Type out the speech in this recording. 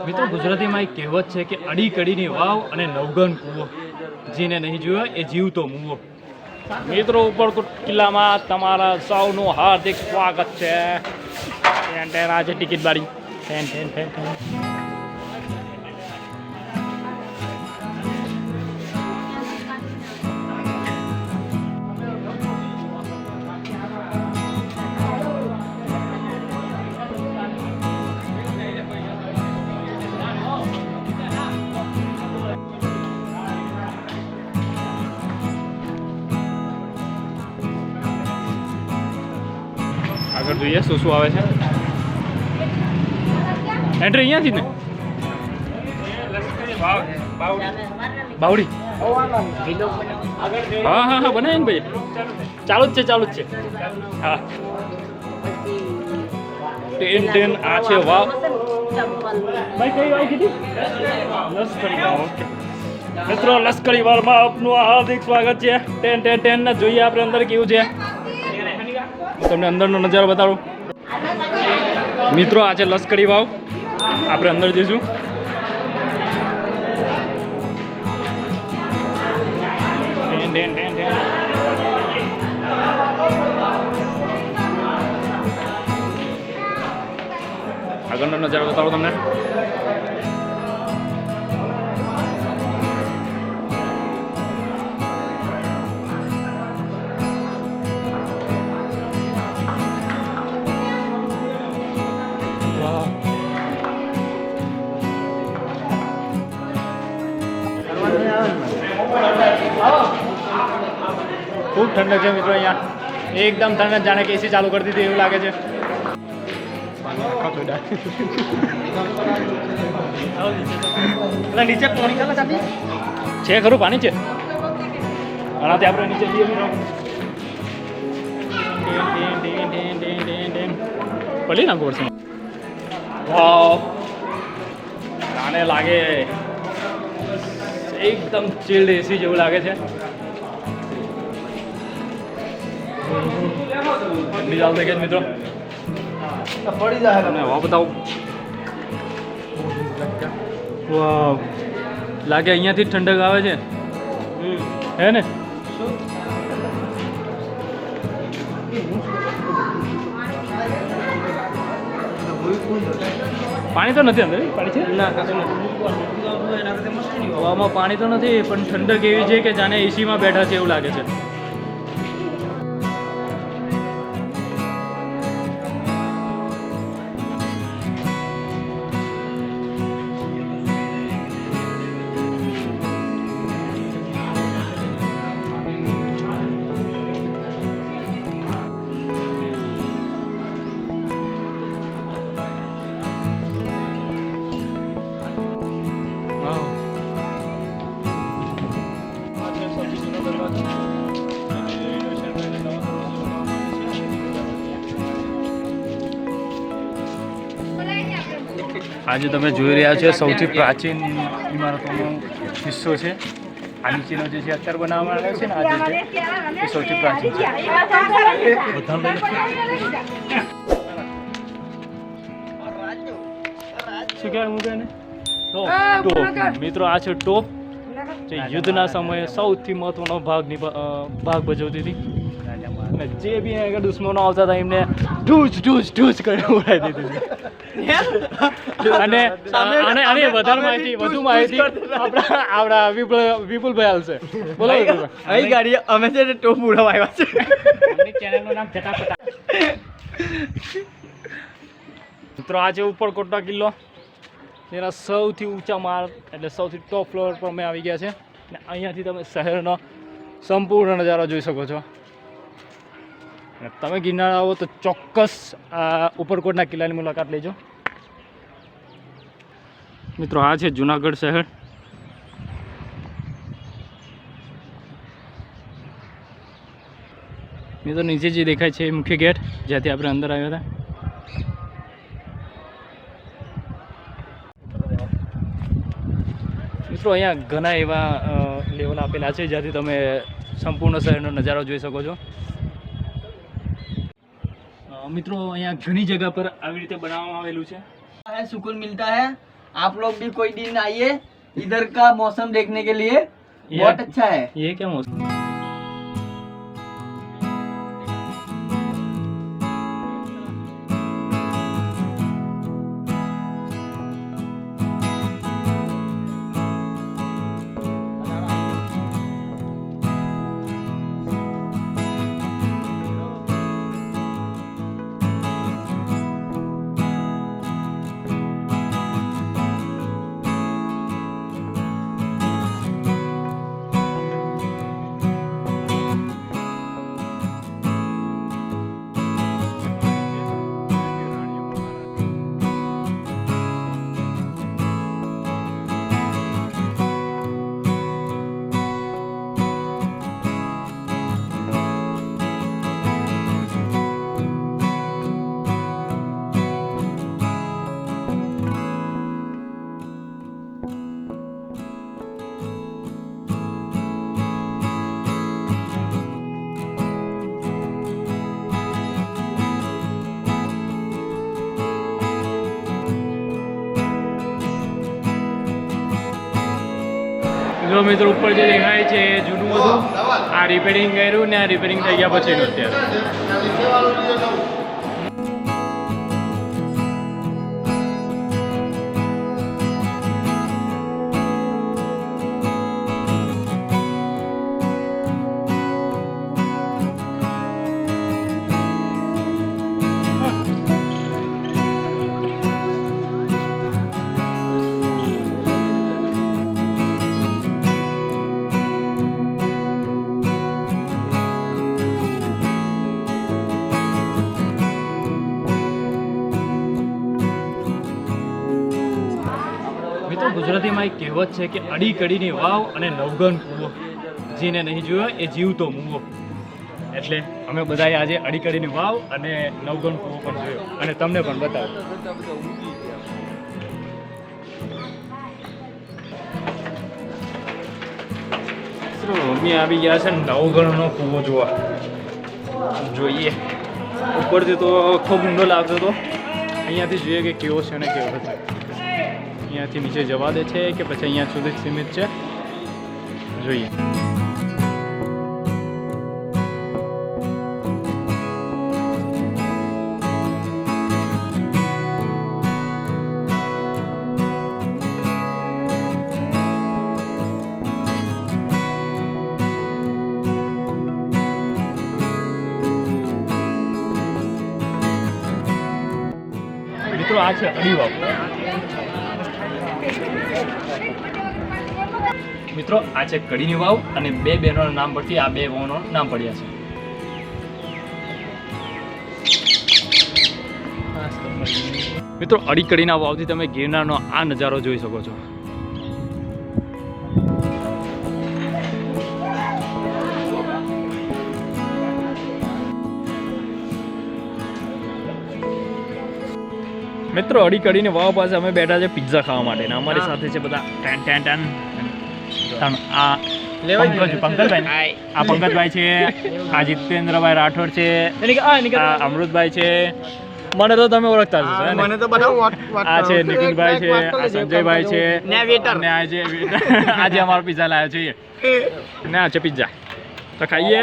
મિત્રો ગુજરાતીમાં એક કહેવત છે કે અડી કડીની વાવ અને નવગન કૂવો, જેને નહીં જોયો એ જીવતો મૂવો. મિત્રો ઉપરકોટ કિલ્લામાં તમારા સૌનું હાર્દિક સ્વાગત છે. આજે ટિકિટ બારી આગળ જોઈએ શું શું આવે છે. એન્ટ્રી અહીંયાથી ને બાવડી. હા હા હા બનાવીને ભાઈ ચાલુ જ છે હા. ટેન આ છે વાવ. ભાઈ કઈ વાવ કીધી? લશ્કરી વાવ. ઓકે મિત્રો લશ્કરી વાવમાં આપનું હાર્દિક સ્વાગત છે. ટેન ને જોઈએ આપણે અંદર કેવું છે. તમને અંદરનો નજારો બતાડું મિત્રો. આ છે લશ્કરી વાવ. આપણે અંદર જઈશું. આગળનો નજારો બતાવો તમને. ખૂબ ઠંડક છે મિત્રો અહીંયા. એકદમ ઠંડક, જાણે કે એસી ચાલુ કરી દીધી એવું લાગે છે. નીચે પાણી છે ખરું? પાણી છે આનાથી આપણે નીચે જઈએ મિત્રો. પડી નાખવું પડશે. વાવ, જાણે લાગે એકદમ ચિલ્ડ એસી જેવું લાગે છે. ઠંડી ચાલુ થઈ ગઈ મિત્રો. પડી જાય તમને હવા બતાવું. વાવ, લાગે અહીંયાથી જ ઠંડક આવે છે હે ને? પાણી તો નથી અંદર? પાણી છે ના, હવામાં પાણી તો નથી, પણ ઠંડક એવી છે કે જાણે એસીમાં બેઠા છે એવું લાગે છે. આજે તમે જોઈ રહ્યા છો સૌથી પ્રાચીન ઇમારતોનો હિસ્સો છે. આ નીચેનો જે છે અત્યારે બનાવવામાં આવ્યો છે ને, આજે છે એ સૌથી પ્રાચીન છે. શું કહેવાય હું કહે ટોપ. મિત્રો આ છે ટોપ, જે યુદ્ધના સમયે સૌથી મહત્વનો ભાગ ભજવતી હતી. અને જે બી આગળ દુશ્મનો આવતા હતા એમને ઢૂચ કરીને ઉડાવી દીધી. અને વધુ માહિતી આપણા વિપુલભાઈ આવશે. બોલો અહીં ગાડી અમે છે ટોપ ઉડાવવા આવ્યા છે. ચેનલનું નામ જટાપટા. મિત્રો આ છે ઉપરકોટનો કિલ્લો. જેના સૌથી ઊંચા માળ એટલે સૌથી ટોપ ફ્લોર પર અમે આવી ગયા છે. અને અહીંયાથી તમે શહેરનો સંપૂર્ણ નજારો જોઈ શકો છો. અને તમે ગિરનાર આવો તો ચોક્કસ ઉપરકોટના કિલ્લાની મુલાકાત લેજો. મિત્રો આ છે જુનાગઢ શહેર. મિત્રો નીચે જે દેખાય છે એ મુખ્ય ગેટ, જ્યાંથી આપણે અંદર આવ્યા હતા. મિત્રો અહીંયા ઘણા એવા લેવલ આપેલા છે જ્યાંથી તમે સંપૂર્ણ શહેરનો નજારો જોઈ શકો છો. મિત્રો અહીંયા ઘણી જગ્યા પર આવી રીતે બનાવવામાં આવેલું છે. सुकून मिलता है आप लोग भी कोई दिन आइए इधर का मौसम देखने के लिए, बहुत अच्छा है। ये क्या मौसम? જો મિત્રો ઉપર જે દેખાય છે એ જૂનું હતું, આ રિપેરિંગ કર્યું ને આ રિપેરિંગ થઈ ગયા પછીનું અત્યારે. મિત્રો ગુજરાતીમાં એક કહેવત છે કે અડી કડીની વાવ અને નવગન કૂવો, જેને નહીં જોયો એ જીવતો મૂવો. એટલે અમે બધાએ આજે અડી કડીની વાવ અને નવગન કૂવો પણ જોયો અને તમને પણ બતાવ્યો. અમે આવી ગયા છે નવગણનો કૂવો જોવા. જોઈએ ઉપરથી તો ખૂબ ઊંડો લાગતો હતો, અહીંયાથી જોઈએ કે કેવો છે અને કેવો છે. અહીંયાથી નીચે જવા દે છે કે પછી અહીંયા સુધી જ સીમિત છે, જોઈએ. મિત્રો આ છે અડીવાવ. મિત્રો આ છે કડીની વાવ અને બે બહેનોના નામ પરથી આ બે વાવનો નામ પડ્યા છે. મિત્રો અડી કડીના વાવથી તમે ગિરનારનો આ નજારો જોઈ શકો છો. મિત્રો અડી કડીની વાવ પાસે અમે બેઠા છે પિઝા ખાવા માટે. અમારી સાથે છે બધા ટેન ટેન ટેન. આ પંકજભાઈ, આ પંકજભાઈ છે, આ જીતેન્દ્રભાઈ રાઠોડ છે, આ અમૃતભાઈ છે. મને તો તમે ઓળખતા જ હશો. મને તો બતાવો. આ છે નિકુંજભાઈ છે, આ સંજયભાઈ છે ને આજે અમારો પિઝા લાવ્યો છે ને આ છે પિઝા. તો ખાઈએ.